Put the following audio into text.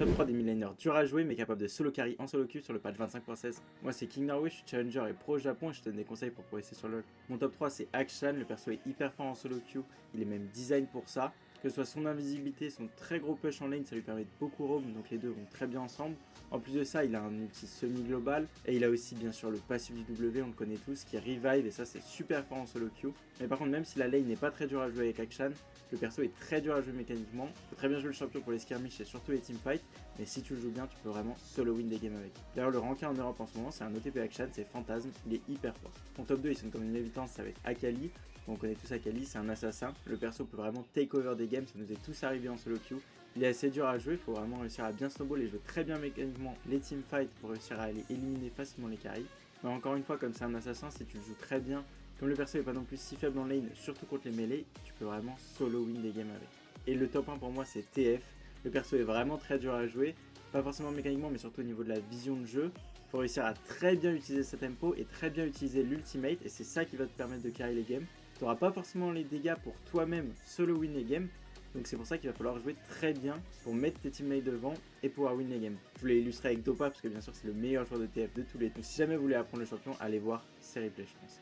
Top 3 des midlaners durs à jouer mais capable de solo carry en solo queue sur le patch 25.16. Moi c'est King Norway, je suis challenger et pro au Japon et je te donne des conseils pour progresser sur LoL. Mon top 3 c'est Akshan, le perso est hyper fort en solo queue, il est même design pour ça. Que ce soit son invisibilité, son très gros push en lane, ça lui permet de beaucoup roam, donc les deux vont très bien ensemble. En plus de ça, il a un ulti semi-global, et il a aussi bien sûr le passif du W, on le connaît tous, qui est revive, et ça c'est super fort en solo queue. Mais par contre, même si la lane n'est pas très dure à jouer avec Akshan, le perso est très dur à jouer mécaniquement. Faut très bien jouer le champion pour les skirmishes et surtout les teamfights, mais si tu le joues bien, tu peux vraiment solo win des games avec. D'ailleurs, le ranking en Europe en ce moment, c'est un OTP Akshan, c'est Fantasme, il est hyper fort. Mon top 2, il sonne comme une évidence, c'est avec Akali. On connaît tous Akali, c'est un assassin. Le perso peut vraiment take over des games, ça nous est tous arrivé en solo queue. Il est assez dur à jouer, il faut vraiment réussir à bien snowball et jouer très bien mécaniquement les teamfights pour réussir à aller éliminer facilement les carries. Mais encore une fois, comme c'est un assassin, si tu le joues très bien, comme le perso n'est pas non plus si faible en lane, surtout contre les mêlées, tu peux vraiment solo win des games avec. Et le top 1 pour moi c'est TF. Le perso est vraiment très dur à jouer, pas forcément mécaniquement mais surtout au niveau de la vision de jeu. Il faut réussir à très bien utiliser sa tempo et très bien utiliser l'ultimate et c'est ça qui va te permettre de carry les games. Tu n'auras pas forcément les dégâts pour toi-même solo win les games. Donc c'est pour ça qu'il va falloir jouer très bien pour mettre tes teammates devant et pouvoir win les games. Je voulais illustrer avec Dopa parce que bien sûr c'est le meilleur joueur de TF de tous les temps. Donc si jamais vous voulez apprendre le champion, allez voir ses replays je pense.